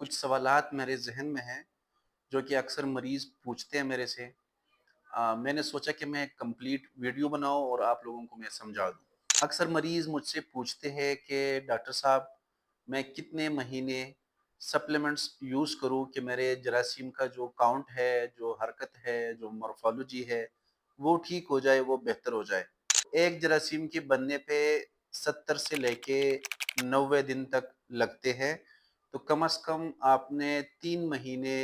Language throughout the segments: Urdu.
کچھ سوالات میرے ذہن میں ہیں جو کہ اکثر مریض پوچھتے ہیں میرے سے۔ میں نے سوچا کہ میں ایک کمپلیٹ ویڈیو بناؤں اور آپ لوگوں کو میں سمجھا دوں۔ اکثر مریض مجھ سے پوچھتے ہیں کہ ڈاکٹر صاحب میں کتنے مہینے سپلیمنٹس یوز کروں کہ میرے جراثیم کا جو کاؤنٹ ہے، جو حرکت ہے، جو مورفالوجی ہے وہ ٹھیک ہو جائے، وہ بہتر ہو جائے۔ ایک جراثیم کے بننے پہ 70 سے لے کے 90 دن تک لگتے ہیں، تو کم از کم آپ نے 3 مہینے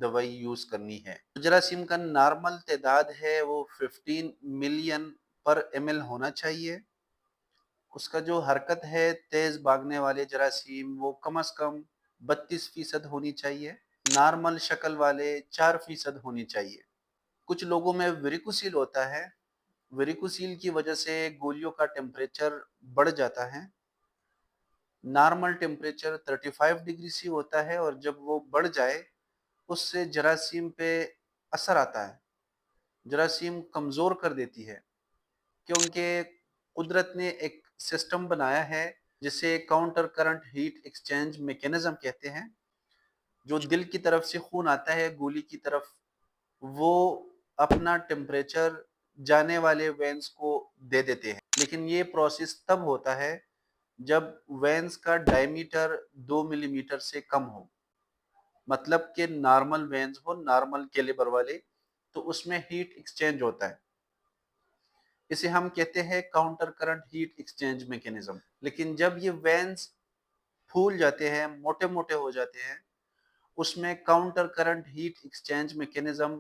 دوائی یوز کرنی ہے۔ جراثیم کا نارمل تعداد ہے وہ 15 ملین پر ایم ایل ہونا چاہیے۔ اس کا جو حرکت ہے تیز بھاگنے والے جراثیم وہ کم از کم 32% ہونی چاہیے۔ نارمل شکل والے 4% ہونی چاہیے۔ کچھ لوگوں میں ویریکوسیل ہوتا ہے۔ ویریکوسیل کی وجہ سے گولیوں کا ٹیمپریچر بڑھ جاتا ہے۔ نارمل ٹیمپریچر 35 ڈگری سی ہوتا ہے، اور جب وہ بڑھ جائے اس سے جراثیم پہ اثر آتا ہے، جراثیم کمزور کر دیتی ہے، کیونکہ قدرت نے ایک سسٹم بنایا ہے جسے counter current heat exchange mechanism کہتے ہیں۔ جو دل کی طرف سے خون آتا ہے گولی کی طرف، وہ اپنا ٹیمپریچر جانے والے وینز کو دے دیتے ہیں، لیکن یہ پروسیس تب ہوتا ہے جب وینز کا ڈائیمیٹر 2 ملی میٹر سے کم ہو، مطلب کہ نارمل وینز ہو، نارمل کیلیبر والے، تو اس میں ہیٹ ایکسچینج ہوتا ہے۔ اسے ہم کہتے ہیں counter current heat exchange mechanism. لیکن جب یہ وینز پھول جاتے ہیں، موٹے موٹے ہو جاتے ہیں، اس میں counter current heat exchange mechanism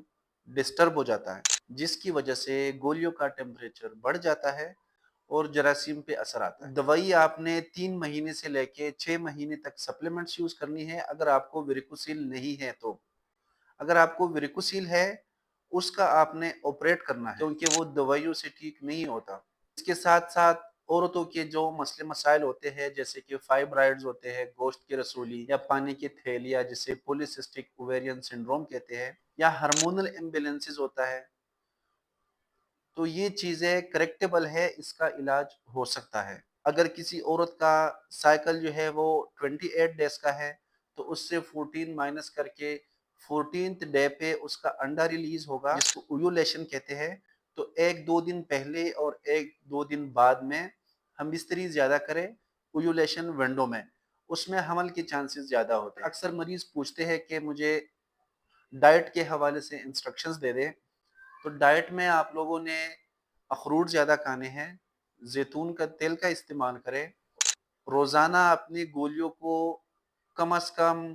disturb ہو جاتا ہے، جس کی وجہ سے گولیوں کا ٹیمپریچر بڑھ جاتا ہے اور جراثیم پہ اثر آتا ہے۔ دوائی آپ نے 3 مہینے سے لے کے 6 مہینے تک سپلیمنٹس یوز کرنی ہے، اگر آپ کو ویریکوسیل نہیں ہے تو۔ اگر آپ کو ویریکوسیل ہے، اس کا آپ نے آپریٹ کرنا ہے، کیونکہ وہ دوائیوں سے ٹھیک نہیں ہوتا۔ اس کے ساتھ ساتھ عورتوں کے جو مسئلے مسائل ہوتے ہیں، جیسے کہ فائبرائڈز ہوتے ہیں، گوشت کی رسولی یا پانی کی تھیلیاں جسے پولیسسٹک اوویرین سنڈروم کہتے ہیں، یا ہارمونل امبیلنسز ہوتا ہے، تو یہ چیزیں کریکٹیبل ہے، اس کا علاج ہو سکتا ہے۔ اگر کسی عورت کا سائیکل جو ہے وہ 28 ڈیز کا ہے، تو اس سے 14 مائنس کر کے 14th ڈے پہ اس کا انڈا ریلیز ہوگا، جس کو اویولیشن کہتے ہیں۔ تو 1-2 دن پہلے اور 1-2 دن بعد میں ہم بستری زیادہ کریں اویولیشن ونڈو میں، اس میں حمل کے چانسز زیادہ ہوتے ہیں۔ اکثر مریض پوچھتے ہیں کہ مجھے ڈائٹ کے حوالے سے انسٹرکشنز دے دیں، تو ڈائٹ میں آپ لوگوں نے اخروٹ زیادہ کھانے ہیں، زیتون کا تیل کا استعمال کریں، روزانہ اپنی گولیوں کو کم از کم